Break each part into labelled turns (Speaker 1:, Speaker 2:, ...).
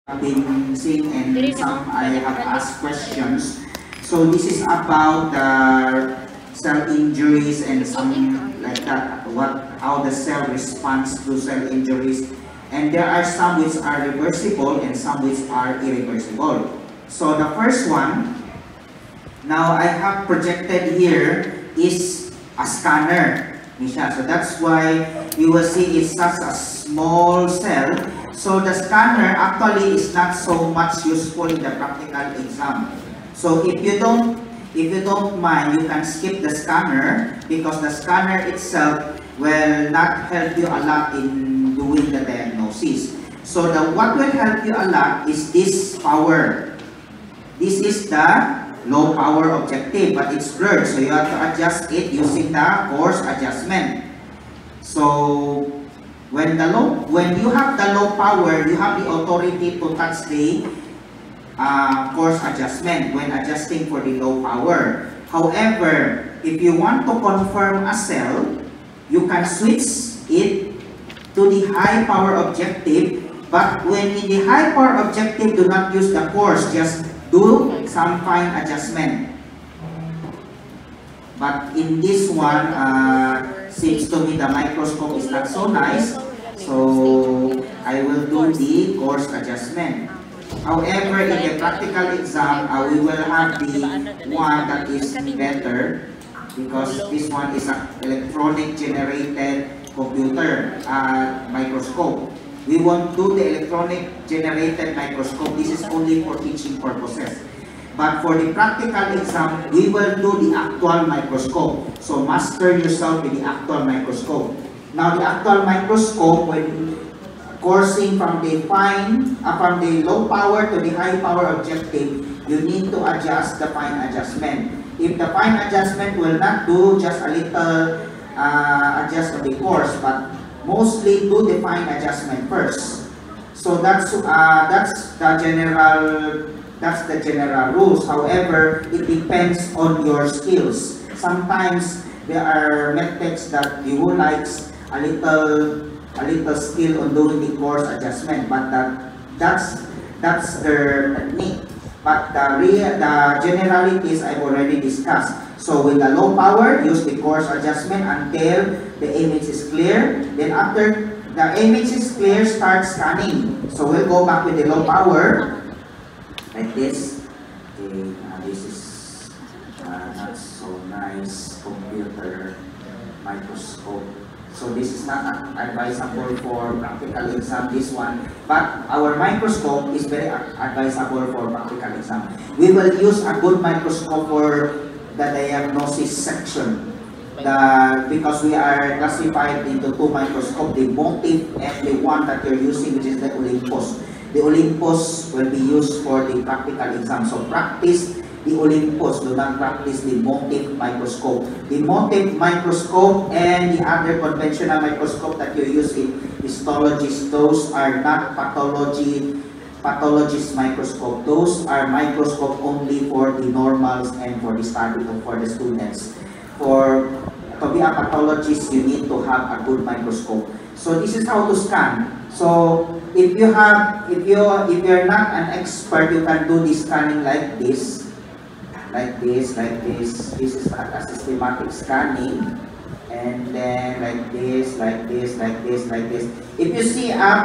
Speaker 1: been seeing, and some I have asked questions. So this is about the cell injuries and some like that, how the cell responds to cell injuries. And there are some which are reversible and some which are irreversible. So the first one, now I have projected here, is a scanner, Misha. So that's why you will see it's such a small cell. So the scanner actually is not so much useful in the practical exam. So if you don't mind, you can skip the scanner because the scanner itself will not help you a lot in doing the diagnosis. So what will help you a lot is this power. This is the low power objective, but it's blurred, so you have to adjust it using the coarse adjustment. So when you have the low power, you have the authority to touch the coarse adjustment when adjusting for the low power. However, if you want to confirm a cell, you can switch it to the high power objective, but when in the high power objective, do not use the coarse, just do some fine adjustment. But in this one, seems to me the microscope is not so nice, so I will do the coarse adjustment. However, in the practical exam, we will have the one that is better because this one is an electronic generated computer microscope. We won't do the electronic generated microscope. This is only for teaching purposes. But for the practical exam, we will do the actual microscope. So master yourself with the actual microscope. Now the actual microscope, when coursing from the low power to the high power objective, you need to adjust the fine adjustment. If the fine adjustment will not do, just a little adjust of the coarse, but mostly do the fine adjustment first. So that's the general rules. However, it depends on your skills. Sometimes there are methods that you would like a little skill on doing the coarse adjustment, but that's their technique. But the generalities I've already discussed. So with the low power, use the coarse adjustment until the image is clear. Then after the image is clear, start scanning. So we'll go back with the low power, like this. Okay, this is not so nice computer microscope. So this is not advisable for practical exam, this one. But our microscope is very advisable for practical exam. We will use a good microscope for the diagnosis section. Because we are classified into two microscopes, the motive and the one that you're using, which is the Olympus. The Olympus will be used for the practical exam. So practice the Olympus, do not practice the motive microscope. The motive microscope and the other conventional microscope that you use in histologists, those are not pathologist microscope. Those are microscope only for the normals and for the study for the students. To be a pathologist, you need to have a good microscope. So this is how to scan. So if you're not an expert, you can do the scanning like this. Like this. This is a systematic scanning, and then like this. If you see a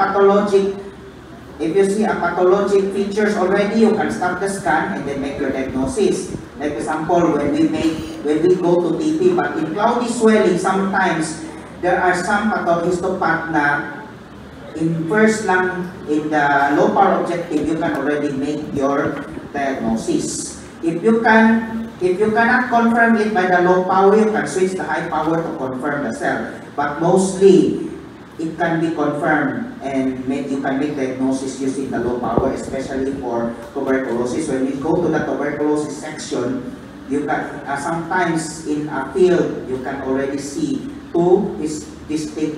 Speaker 1: pathologic features already, you can stop the scan and then make your diagnosis. Like example, when we go to TB, but in cloudy swelling, sometimes there are some pathohistopath na in the low power objective, you can already make your diagnosis. If you cannot confirm it by the low power, you can switch the high power to confirm the cell. But mostly, it can be confirmed and you can make diagnosis using the low power, especially for tuberculosis. When you go to the tuberculosis section, you can sometimes in a field you can already see two distinct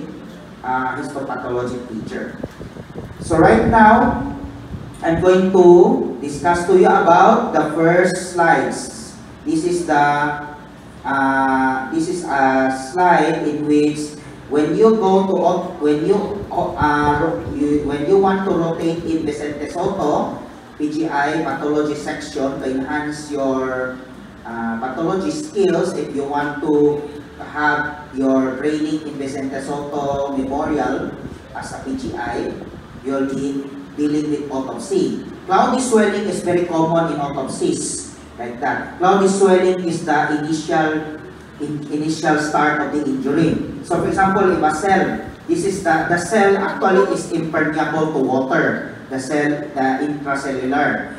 Speaker 1: histopathologic feature. So right now, I'm going to discuss to you about the first slides. This is a slide in which when you go to when you want to rotate in Vicente Soto PGI pathology section to enhance your pathology skills, if you want to have your training in Vicente Soto Memorial as a PGI, you'll be dealing with autopsy. Cloudy swelling is very common in autopsies, like that. Cloudy swelling is the initial start of the injury. So for example, if a cell, this is the cell actually is impermeable to water, the cell, the intracellular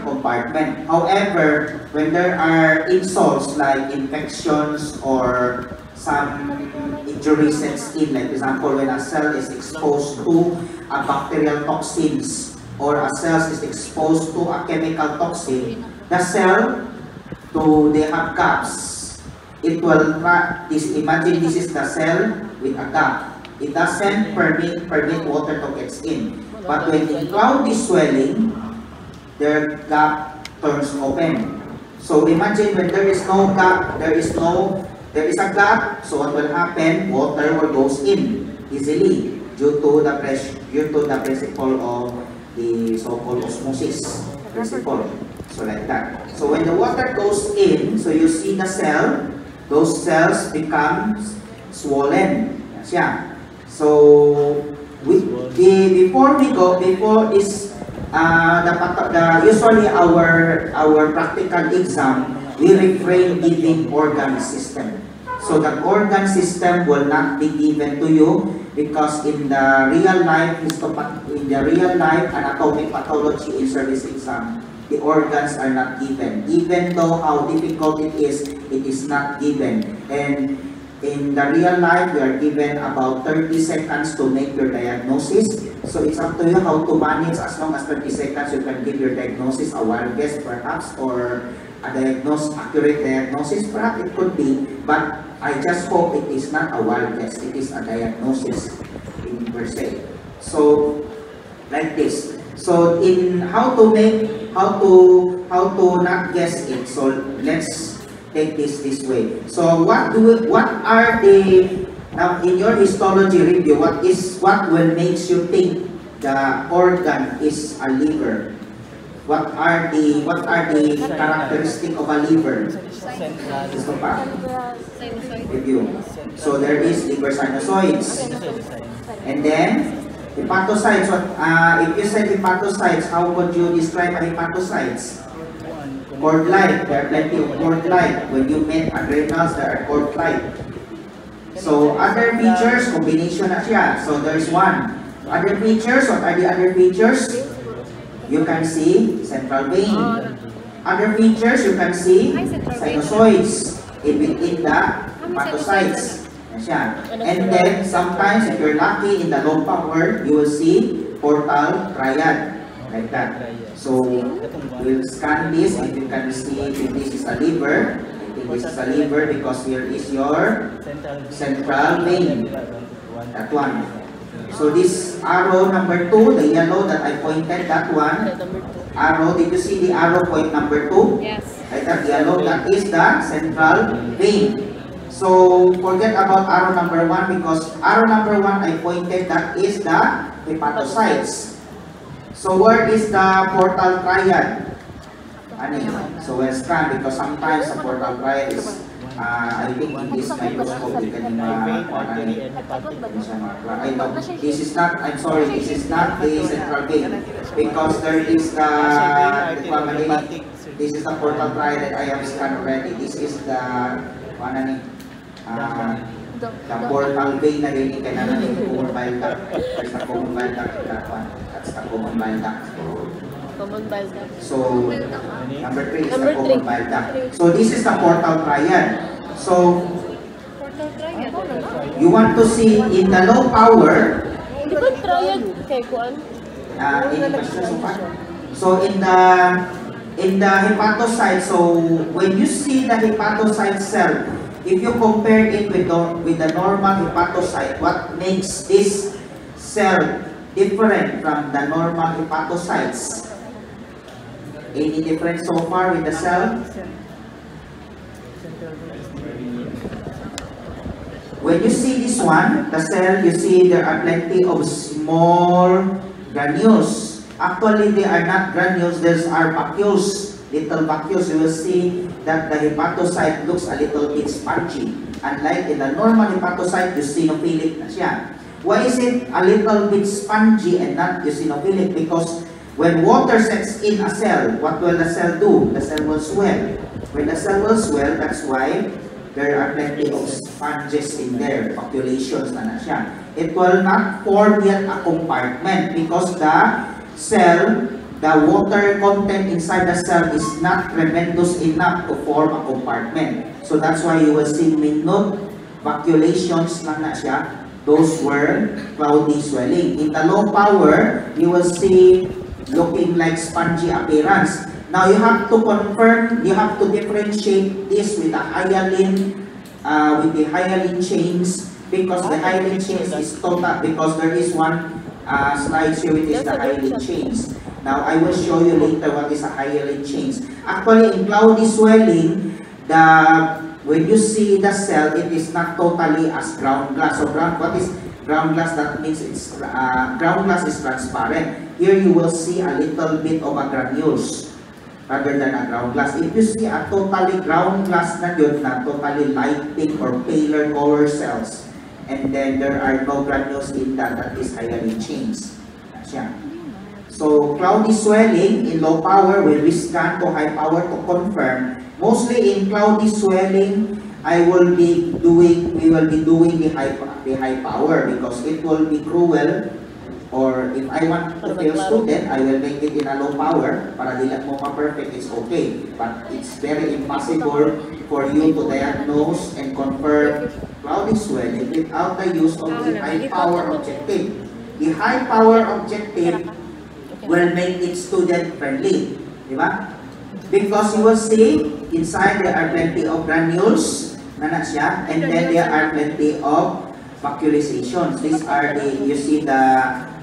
Speaker 1: compartment. However, when there are insults like infections or some injury sets in, like for example, when a cell is exposed to a bacterial toxins or a cell is exposed to a chemical toxin, the cell, they have gaps. It will imagine this is the cell with a gap. It doesn't permit water to get in. But when in cloudy swelling, their gap turns open. So imagine when there is no gap, there is a gap, so what will happen? Water will goes in easily due to the principle of the so-called osmosis principle. So like that. So when the water goes in, so you see the cell, those cells become swollen. Yeah. So before this usually our practical exam, we refrain giving organ system. So the organ system will not be given to you because in the real life anatomic pathology in service exam, the organs are not given. Even though how difficult it is not given. And in the real life, we are given about 30 seconds to make your diagnosis. So it's up to you how to manage. As long as 30 seconds, you can give your diagnosis, a wild guess perhaps, or accurate diagnosis, perhaps it could be. But I just hope it is not a wild guess. It is a diagnosis in per se. So like this. So in how to not guess it. So let's take this way. So what are the now in your histology review? What will makes you think the organ is a liver? What are the characteristic of a liver? Gusto pa? Review. So there is liver sinusoids, and then hepatocytes. If you said hepatocytes, how would you describe a hepatocytes? Cord-like. There are plenty of cord-like. When you met adrenals, there are cord-like. So other features, combination na siya. So there's one. Other features, what are the other features? You can see central vein. Other features, you can see sinusoids in between the hepatocytes. And then sometimes, if you're lucky in the low power, you will see portal triad, like that. So we'll scan this. If you can see if this is a liver, I think this is a liver because here is your central vein. That one. So this arrow number 2, the yellow that I pointed, that one. Arrow, did you see the arrow point number 2?
Speaker 2: Yes.
Speaker 1: Right, that yellow, that is the central vein. So forget about arrow number 1 because arrow number 1 I pointed, that is the hepatocytes. So where is the portal triad? So we'll scan because sometimes the portal triad is I think in this microscope you can this is not, I'm sorry, this is not the central vein because there is this is the portal triad that I have scanned already. This is the portal vein na rin common bile duct. There's the common bile duct in that one. That's the common bile duct.
Speaker 2: Common bile duct.
Speaker 1: So number 3 is the common bile duct. So this is the portal triad. So
Speaker 2: Portal triad.
Speaker 1: you want to see in the low power.
Speaker 2: Hindi ba triad kay kuan?
Speaker 1: So in the hepatocyte, so when you see the hepatocyte cell, if you compare it with the normal hepatocyte, what makes this cell different from the normal hepatocytes? Any difference so far with the cell? when you see this one, the cell, you see there are plenty of small granules. Actually, they are not granules, these are vacuoles, little vacuoles. You will see that the hepatocyte looks a little bit spongy. Unlike in the normal hepatocyte, eosinophilic na siya. Why is it a little bit spongy and not eosinophilic? Because when water sets in a cell, what will the cell do? The cell will swell. When the cell will swell, that's why there are plenty of sponges in there, populations na siya. It will not form yet a compartment because the cell, the water content inside the cell is not tremendous enough to form a compartment. So that's why you will see minute vacuolations na siya. Those were cloudy swelling. In the low power, you will see looking like spongy appearance. Now you have to confirm, you have to differentiate this with the hyaline chains, because the hyaline chains is total, because there is one slide here which is the hyaline chains. Now I will show you later what is a hyaline chains. Actually, in cloudy swelling, when you see the cell, it is not totally as ground glass. So what is ground glass? That means it's ground glass is transparent. Here you will see a little bit of a granules rather than a ground glass. If you see a totally ground glass na yun, na totally light pink or paler color cells, and then there are no granules in that is hyaline chains. So cloudy swelling in low power, when we scan to high power to confirm, mostly in cloudy swelling, we will be doing the high power because it will be cruel. Or if I want to fail student, I will make it in a low power para dila mo ma-perfect, it's okay. But it's very impossible for you to diagnose and confirm cloudy swelling without the use of the high power objective. The high power objective will make it student friendly, di ba? Because you will see inside there are plenty of granules na siya, and then there are plenty of vacuolizations. These are you see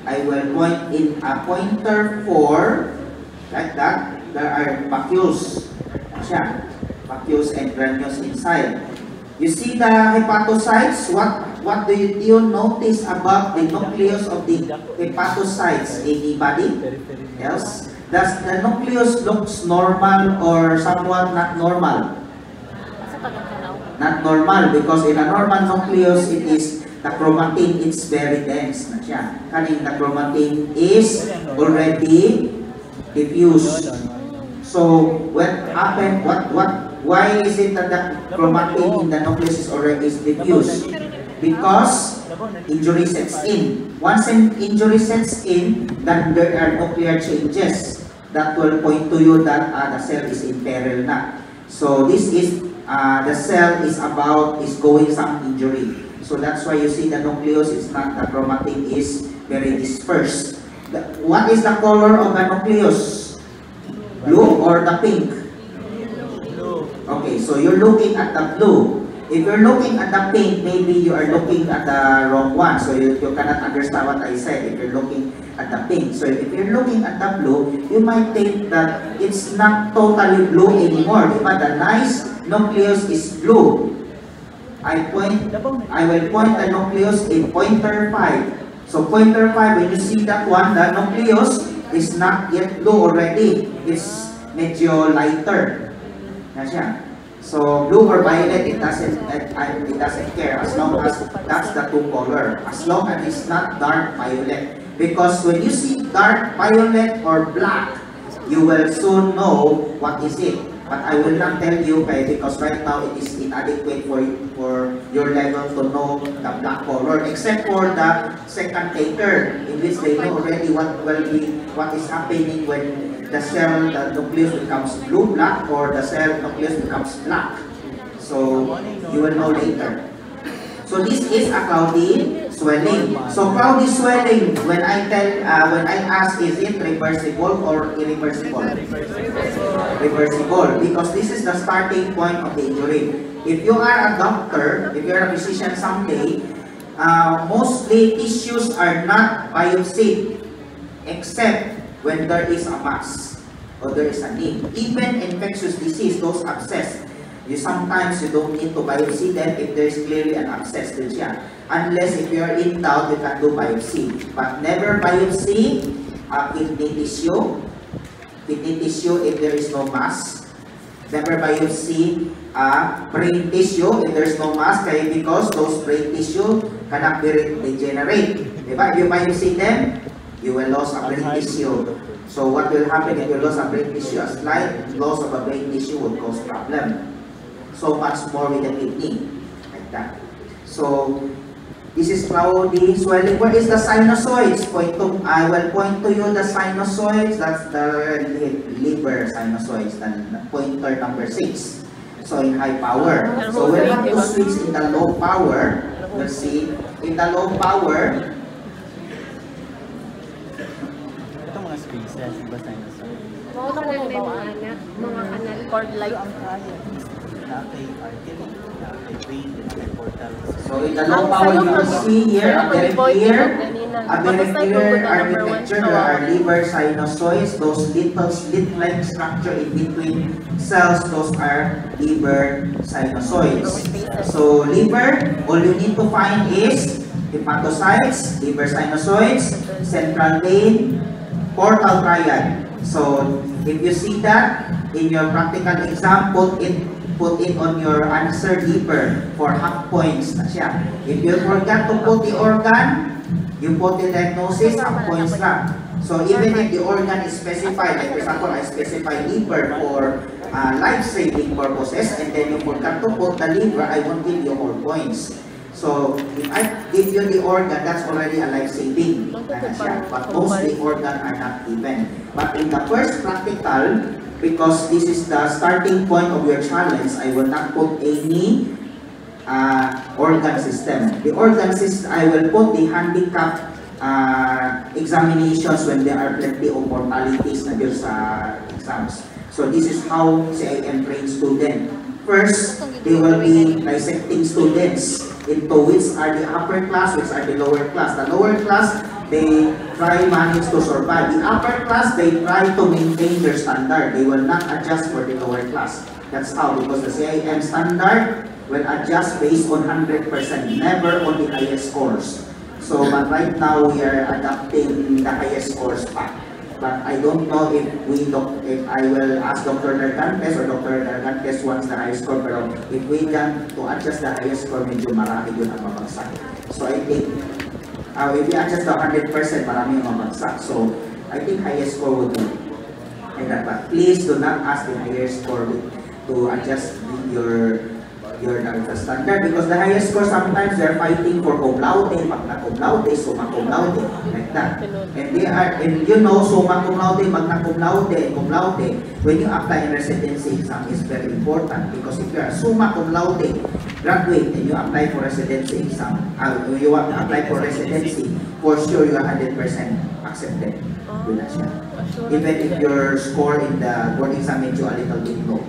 Speaker 1: I will point in a pointer 4, like that. There are vacuoles, vacuoles and granules inside. You see the hepatocytes. What do you notice about the nucleus of the hepatocytes? Anybody else? Does the nucleus looks normal or somewhat not normal? Not normal, because in a normal nucleus it is the chromatin is very dense na siya. Kaning the chromatin is already diffused. So what happened? Why is it that the chromatin in the nucleus is already diffused? Because injury sets in. Once an injury sets in, then there are nuclear changes that will point to you that the cell is in peril na. So this is the cell is going some injury. So that's why you see the nucleus is not, the chromatin is very dispersed. What is the color of the nucleus? Blue or the pink? Okay, so you're looking at the blue. If you're looking at the pink, maybe you are looking at the wrong one. So you cannot understand what I said if you're looking at the pink. So if you're looking at the blue, you might think that it's not totally blue anymore. But the nice nucleus is blue. I will point the nucleus in pointer 5. So pointer 5, when you see that one, the nucleus is not yet blue already. It's medyo lighter. Na siya. So blue or violet, it doesn't care as long as that's the two color. As long as it's not dark violet. Because when you see dark violet or black, you will soon know what is it. But I will not tell you because right now it is inadequate for your level to know the black color, except for the second taker, in which they know already what is happening when the cell, the nucleus becomes blue-black or the cell nucleus becomes black. So you will know later. So this is a cloudy swelling. So cloudy swelling, when I ask, is it reversible or irreversible? Reversible, because this is the starting point of the injury. If you are a doctor, if you are a physician someday, mostly tissues are not biopsied except when there is a mass or there is a need. Even infectious disease, those abscess, sometimes you don't need to biopsy them if there's clearly an abscess din siya. Unless if you are in doubt, you can do biopsy. But never biopsy kidney tissue if there is no mass. Never biopsy brain tissue if there's no mass, kaya because those brain tissue cannot be regenerate. Diba? If you biopsy them, you will lose a brain tissue. So what will happen if you lose a brain tissue? A slight loss of a brain tissue would cause problem. So much more with the kidney, like that. So this is how the swelling. Where is the sinusoids? I will point to you the sinusoids. That's the liver sinusoids, the pointer number 6. So in high power. So we'll have to switch in the low power. We'll see in the low power.
Speaker 3: Ito mga spaces, iba sinusoid.
Speaker 2: Mga kanal na mga kanal. Cord-like.
Speaker 3: Nakay artery, nakay vein, nakay portal.
Speaker 1: So in the low power, you will see here a very clear architecture. There are liver sinusoids. Those little slit-like structure in between cells, those are liver sinusoids. So liver, all you need to find is hepatocytes, liver sinusoids, central vein, portal triad. So if you see that in your practical exam, put it on your answer liver for half points na siya. If you forgot to put the organ, you put the diagnosis, half points lang. So even if the organ is specified, like for example, I specify liver for life-saving purposes, and then you forgot to put the liver, I won't give you more points. So if I give you the organ, that's already a life-saving na siya. But mostly organ are not given. But in the first practical, because this is the starting point of your challenge, I will not put any organ system. The organ system, I will put the handicap examinations when there are plenty of mortalities na dito sa exams. So this is how CIM trains students. First, they will be dissecting students into which are the upper class, which are the lower class. The lower class, they try manage to survive. The upper class, they try to maintain their standard. They will not adjust for the lower class. That's how, because the CIM standard will adjust based on 100%, never on the highest scores. So, but right now we are adapting the highest scores back. But I don't know if I will ask Dr. Dargantes or Dr. Dargantes wants the highest score, pero if we can to adjust the highest score, medyo marami yun ang mabagsak. So I think if you adjust to 100%, marami yung mabagsak. So I think highest score would be like that. But please do not ask the highest score to adjust your standard, because the highest score sometimes they're fighting for cum laude, magna cum laude, summa cum laude, like that. And you know, summa cum laude, magna cum laude, when you apply in residency exam is very important, because if you are summa cum laude graduate and you apply for residency exam, you want to apply for residency, for sure you are 100% accepted. Even if your score in the board exam made you a little bit low.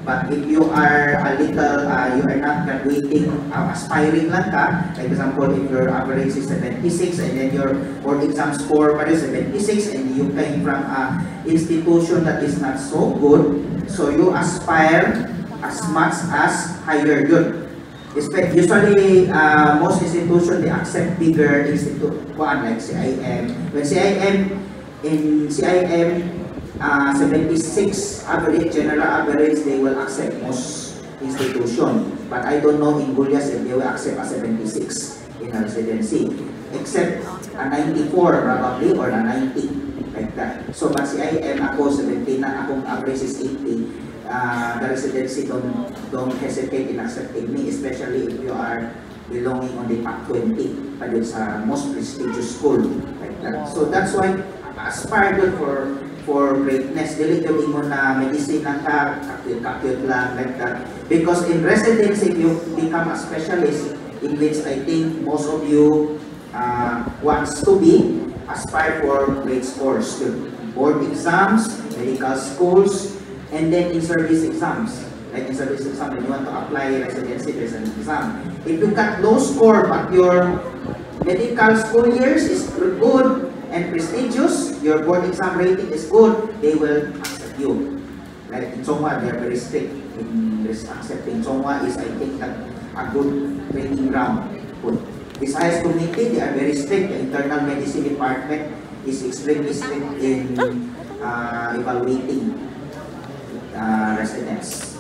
Speaker 1: But if you are a little, you are not graduating, aspiring lang ka, like example, if your average is 76 and then your board exam score is 76 and you came from an institution that is not so good, so you aspire as much as higher yun. Usually, most institutions, they accept bigger institute, like CIM. When in CIM, 76 average, general average, they will accept most institution. But I don't know in Gulyas if they will accept a 76 in a residency. Except a 94 probably, or a 90, like that. So but CIM, ako 70 na, akong average is 80. The residency don't hesitate in accepting me, especially if you are belonging on the top 20, but it's a most prestigious school, like that. So that's why aspire good for greatness. Dili yung mo na medicine na ka, kakit lang, like that. Because in residency, if you become a specialist, in which I think most of you wants to be, aspire for great scores. Board exams, medical schools, and then in service exams. Like in service exam, when you want to apply residency, there's an exam. If you got low score, but your medical school years is good and prestigious, your board exam rating is good, they will accept you. Like in Soma, they're very strict. in accepting Chongwa is, I think, a good training ground. This highest committee, they are very strict. The internal medicine department is extremely strict in evaluating residents.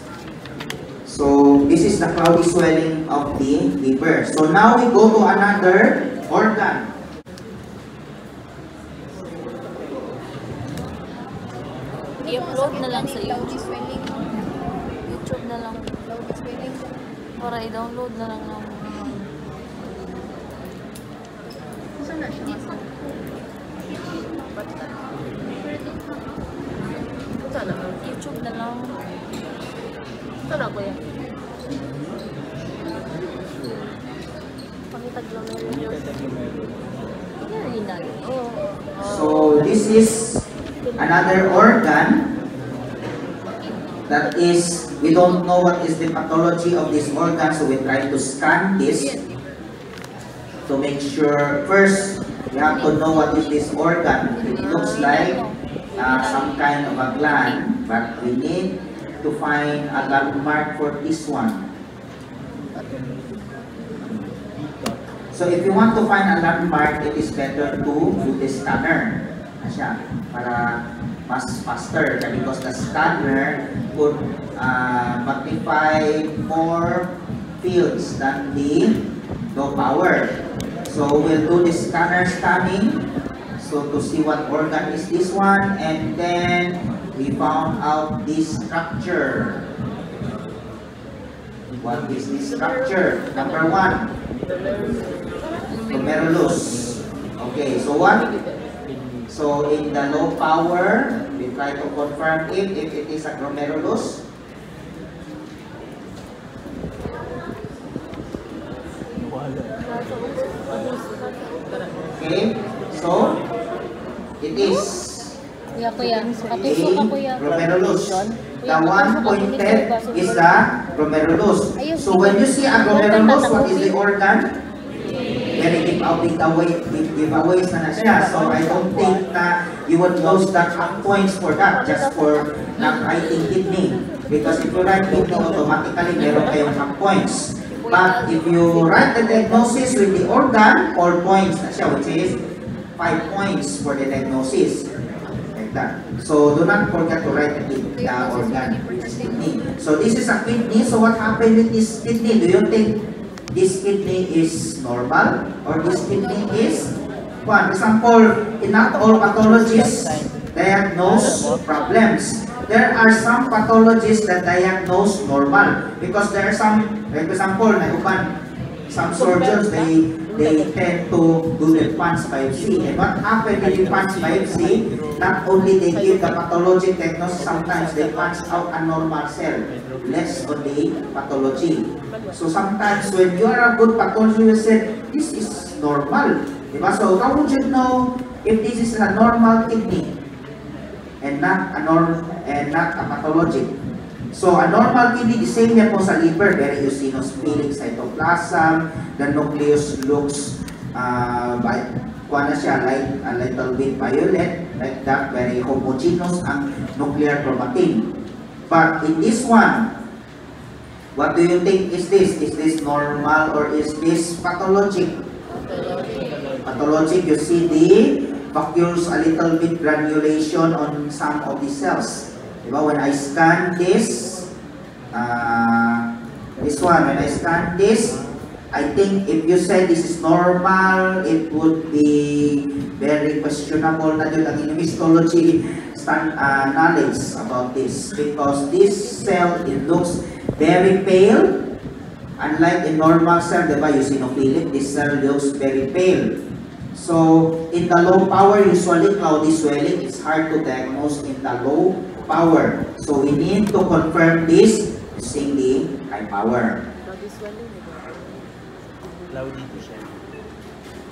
Speaker 1: So this is the cloudy swelling of the liver. So now we go to another organ.
Speaker 4: I-upload na lang sa YouTube. YouTube na lang. Para i-download na lang namin.
Speaker 2: Saan na siya? Saan na?
Speaker 4: YouTube na lang.
Speaker 2: Saan ako yan? Pakitag lang na yun.
Speaker 1: So this is another organ that is, we don't know what is the pathology of this organ, so we try to scan this to make sure. First, we have to know what is this organ. It looks like some kind of a gland, but we need to find a landmark for this one. So if you want to find a landmark, it is better to do the scanner. Asya, para mas faster, because the scanner could magnify more fields than the low power. So we'll do the scanner scanning, so to see what organ is this one, and then we found out this structure. What is this structure? Number one, glomerulus. Okay, so what? So in the low power, we try to confirm if it is a glomerulus. Okay, so it is
Speaker 4: Kuya,
Speaker 1: a
Speaker 4: katusok ka kuya.
Speaker 1: glomerulus. The one pointed is the glomerulus. So when you see a glomerulus, what is the organ? Very giveaways na siya. So I don't think that you would lose that points for that, just for not writing kidney. Because if you write kidney, automatically meron kayong points. But if you write the diagnosis with the organ, 4 points na siya, which is 5 points for the diagnosis. Like that. So do not forget to write the organ, which is kidney. So this is a kidney. So what happened with this kidney? Do you think this kidney is normal, or this kidney is, for example, in not all pathologists diagnose problems. There are some pathologists that diagnose normal, because there are some, for example, some surgeons, they tend to do the punch biopsy. And what happened with the punch biopsy, not only they give the pathologic diagnosis, sometimes they punch out a normal cell, less on the pathology. So sometimes when you are a good pathologist, you say, this is normal. Diba? So how would you know if this is a normal kidney and not a pathologic? So a normal kidney, the same yan po sa liver, very eosinophilic cytoplasm, the nucleus looks like a little bit violet, like that, very homogeneous ang nuclear chromatin. But in this one, what do you think is this? Is this normal or is this pathologic? Pathologic, you see the vacuoles, a little bit granulation on some of the cells. Diba? When I scan this one, when I scan this, I think if you say this is normal, it would be very questionable na yun ang histology knowledge about this, because this cell, it looks very pale. Unlike a normal cell, diba, eosinophilic, this cell looks very pale. So in the low power, usually cloudy swelling, it's hard to diagnose in the low power. So we need to confirm this using the high power.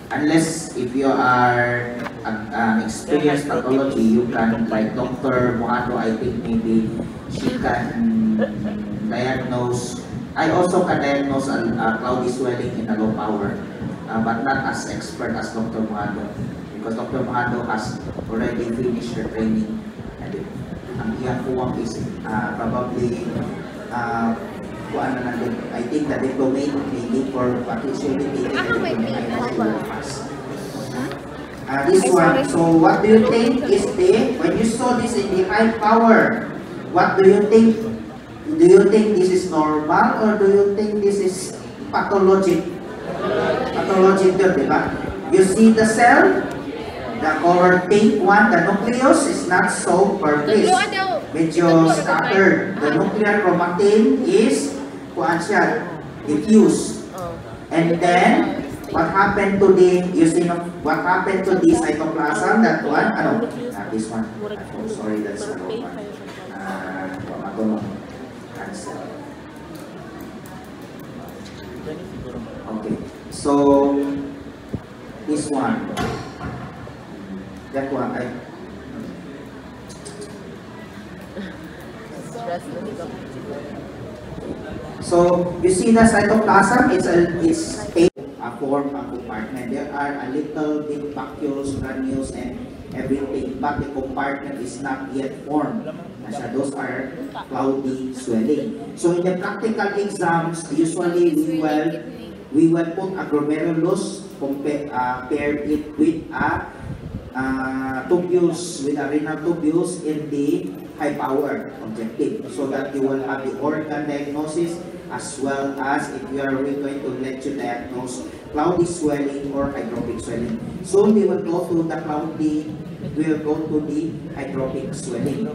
Speaker 1: Unless if you are an experienced pathology, you can, like Dr. Mohado, I think maybe she can diagnose. I also can diagnose a cloudy swelling in a low power, but not as expert as Dr. Mohado, because Dr. Mohado has already finished her training. And ang iyang kuwang is probably kung ano na din. I think that the domain maybe for what is usually taken this one. So what do you think is when you saw this in the high power, what do you think? Do you think this is normal or do you think this is pathologic? Pathologic yun, di ba? You see the cell, the color pink one, the nucleus is not so purplish. Medyo scattered. The nuclear chromatin is diffuse. And then, what happened to the, you see, what happened to the cytoplasm? That one, this one. Oh, sorry, that's the one. Okay, so this one, that one, so you see the cytoplasm, it's a form of compartment. There are a little bit vacuoles, granules, and everything, but the compartment is not yet formed. Those are cloudy swelling. So in the practical exams, usually we will put a glomerulus, pair it with a tubules, with a renal tubules in the high power objective, so that you will have the organ diagnosis as well as if we are going to let you diagnose cloudy swelling or hydropic swelling. So we will go to the cloudy, we will go to the hydropic swelling.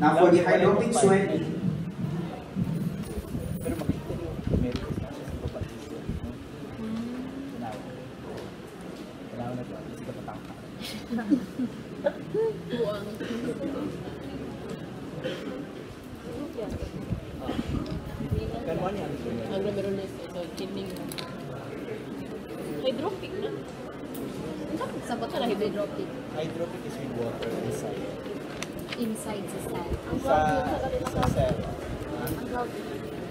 Speaker 1: Now for the hydropic swelling,
Speaker 2: ang glomerulus ito, kidney. Hydropic na?
Speaker 5: Sabot ka na hydropic.
Speaker 3: Hydropic is with water inside.
Speaker 5: Inside sa cell.
Speaker 3: Sa cell.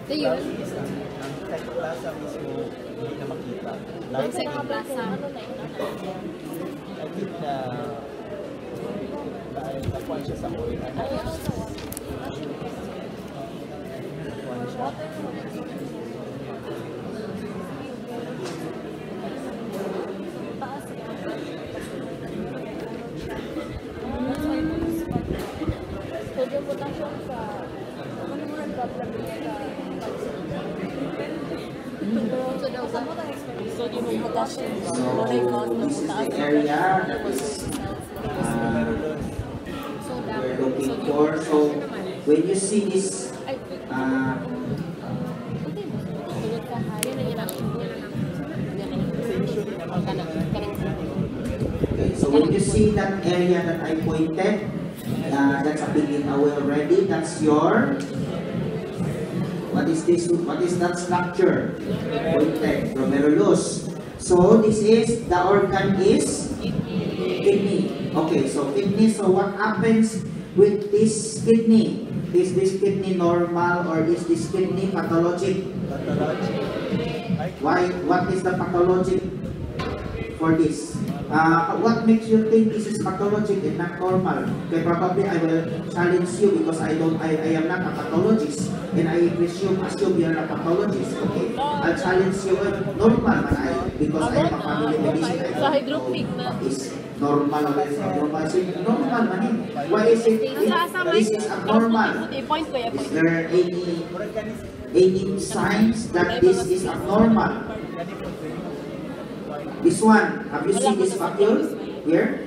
Speaker 5: Ito yun.
Speaker 3: Ang cytoplasm is yung hindi na makita.
Speaker 5: Ang cytoplasm.
Speaker 3: I think nakuha siya sa oil.
Speaker 4: So, yung potassium.
Speaker 1: so this is the area that is we're looking for. So when you see this, so when you see that area that I pointed, that's a pigment away already. That's your, what is this? What is that structure? Pointed, glomerulus. So this is, the organ is kidney. Okay, so kidney. So what happens with this kidney? Is this kidney normal or is this kidney pathologic?
Speaker 3: Pathologic.
Speaker 1: Why? What is the pathologic for this? What makes you think this is pathologic and not normal? Okay, probably I will challenge you because I am not a pathologist and I assume you are a pathologist. Okay, I'll challenge you. Normal man because I am a family medicine.
Speaker 2: Sa hydropic na.
Speaker 1: Is normal or is abnormal? So normal man eh. Why is it? This is abnormal.
Speaker 2: I-point ko,
Speaker 1: Is there any signs that this is abnormal? This one, have you seen this vacuole here?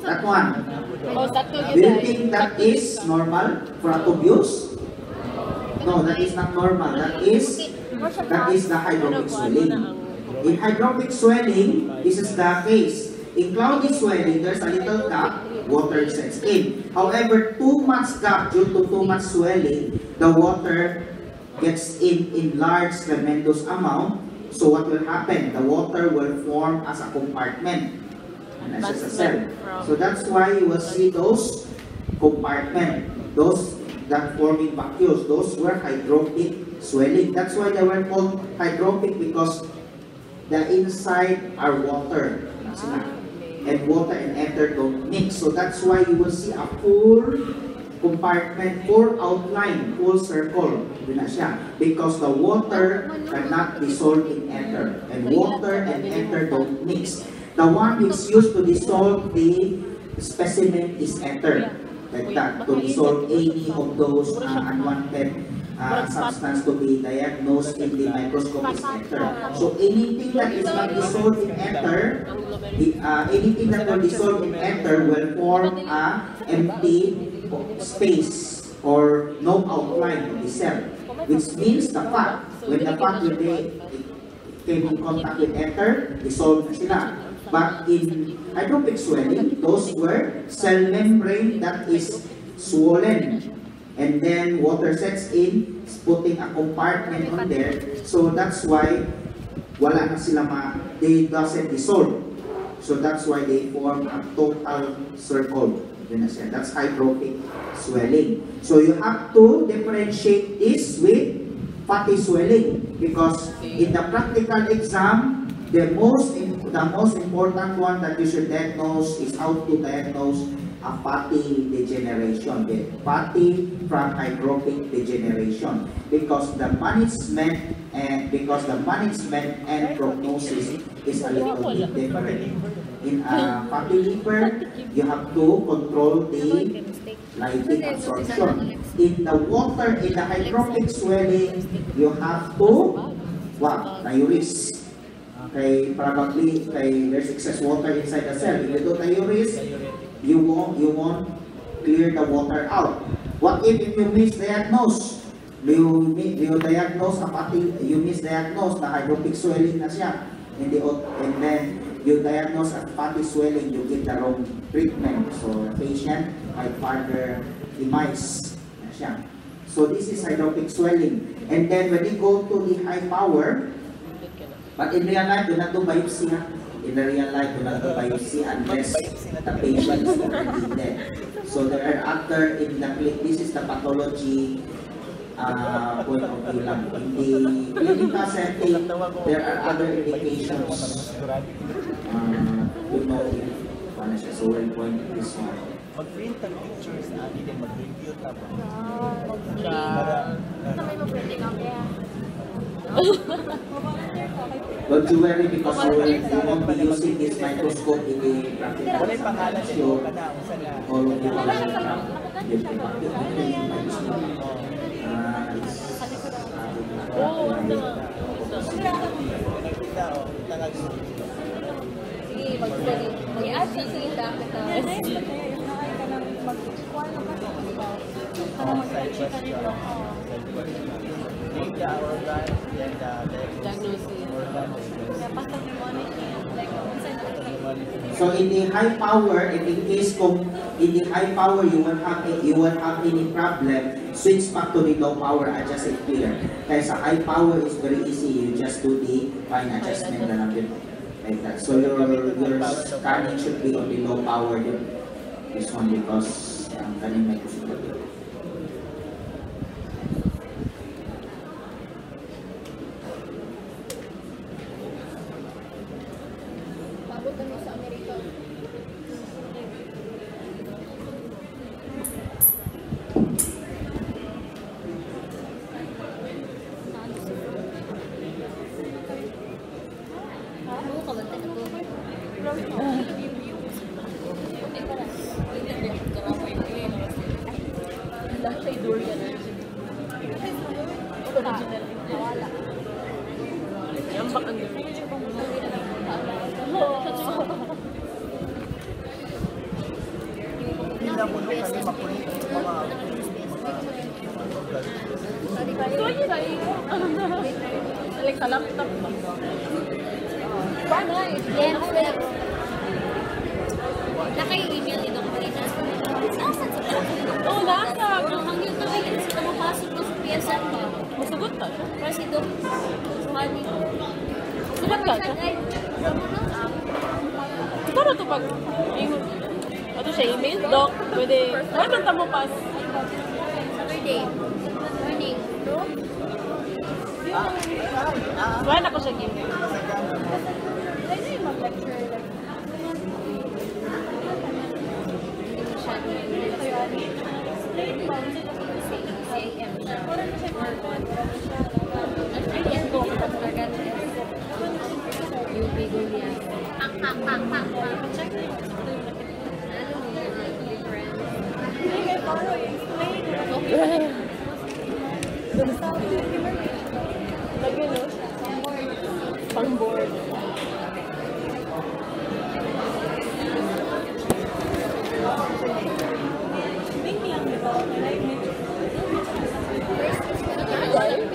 Speaker 1: That one.
Speaker 2: Oh, sakto
Speaker 1: Do you think that is normal for a tubules? No, that is not normal. That is the hydropic swelling. In hydropic swelling, this is the case. In cloudy swelling, there's a little gap, water sets in. However, too much gap due to too much swelling, the water gets in large, tremendous amount. So what will happen? The water will form as a compartment and as a cell. So that's why you will see those compartments, those that forming vacuoles. Those were hydropic swelling. That's why they were called hydropic, because the inside are water. And water and ether don't mix. So that's why you will see a full compartment, full outline, full circle. Yun na siya. Because the water cannot dissolve in ether. And water and ether don't mix. The one which is used to dissolve the specimen is ether. Like that, to dissolve any of those unwanted substance to be diagnosed in the microscope is ether. So anything that is not dissolved in ether, anything that will dissolve in ether will form a empty space or no outline of the cell, which means the fat. When the fat will came in contact with ether, dissolved na sila. But in hydropic swelling, those were cell membrane that is swollen. And then water sets in, putting a compartment on there. So that's why wala na sila they doesn't dissolve. So that's why they form a total circle. That's hydropic swelling. So you have to differentiate this with fatty swelling, because in the practical exam, the most important one that you should diagnose is how to diagnose a fatty degeneration, the fatty from hydropic degeneration, because the management and prognosis is a little bit different. In a fatty liver, you have to control the lipid absorption. In the water, in the hydropic swelling, you have to diurese. Okay, probably there's excess water inside the cell. If you do diurese, you won't clear the water out. What if you misdiagnose? You misdiagnose the hydropic swelling na siya, and then you diagnose a fatty swelling, you get the wrong treatment. So the patient might further demise na siya. So this is hydropic swelling. And then when you go to the high power, but in real life, do not do biopsy. In the real life, do not do biopsy unless the patient is already dead. So there are other, this is the pathology point of view lang. In the clinical setting, there are other indications to know if paano siya. So we'll point this one.
Speaker 3: Mag-print ang pictures na din, mag-review tapos.
Speaker 5: May mag-printing ako.
Speaker 1: Don't you worry, because you won't be using this microscope in the practical examination. All of you will So in the high power, in case in the high power you won't have any problem, switch back to the low power, adjust it here. Kaya sa high power is very easy, you just do the fine adjustment na lang yun. Like that. So your scanning should be on the low power yun. This one because kanin may kusipot yun.
Speaker 4: Naka-email ito ko rin. Nasaan sa pagkakas? Oo, nasa. Hanggang kami kasi ito mapasok mo sa PSN ka. Masugot ka? Kasi ito, suhani ko. Sugot ka? Para ito pag ito siya email, doc, pwede. Ay, banta mo pas. Saturday. Morning. No? Wala ko siya game. Pwede yung mag-lecture.
Speaker 2: Pang-board.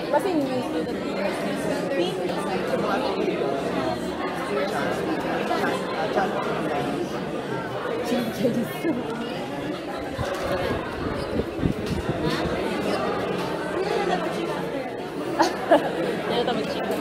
Speaker 2: Kasi Ano ito mag-chika?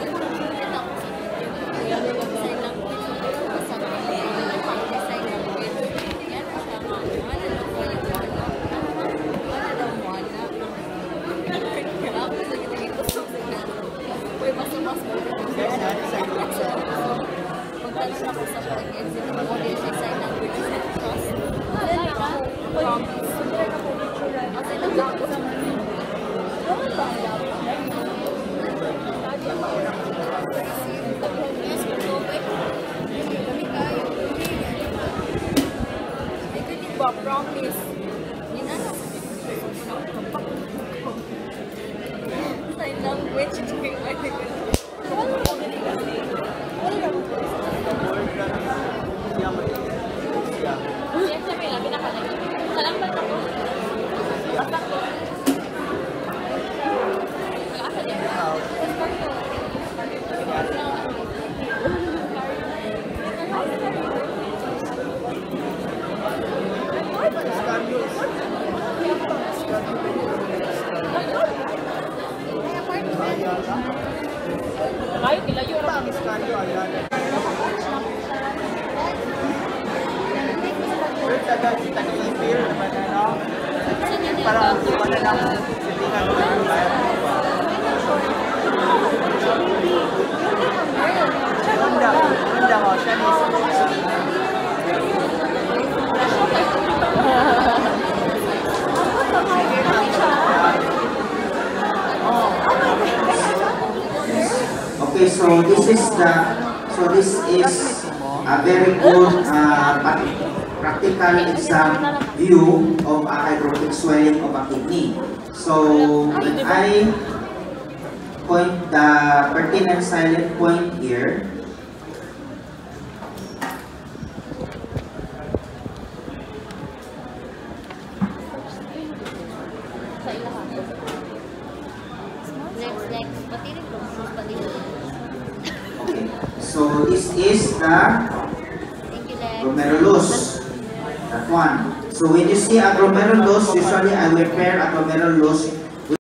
Speaker 4: Promise. Sign language.
Speaker 2: Kayo, kilayo na.
Speaker 3: Para wala nang silingan mo yung bayad mo ba? Honda ko, siya
Speaker 1: Okay, so this is a very good practical exam view of a hydrotic swelling of a kidney. So when I point the pertinent silent point here, so this is the glomerulus, that one. So when you see a glomerulus, usually I will pair a glomerulus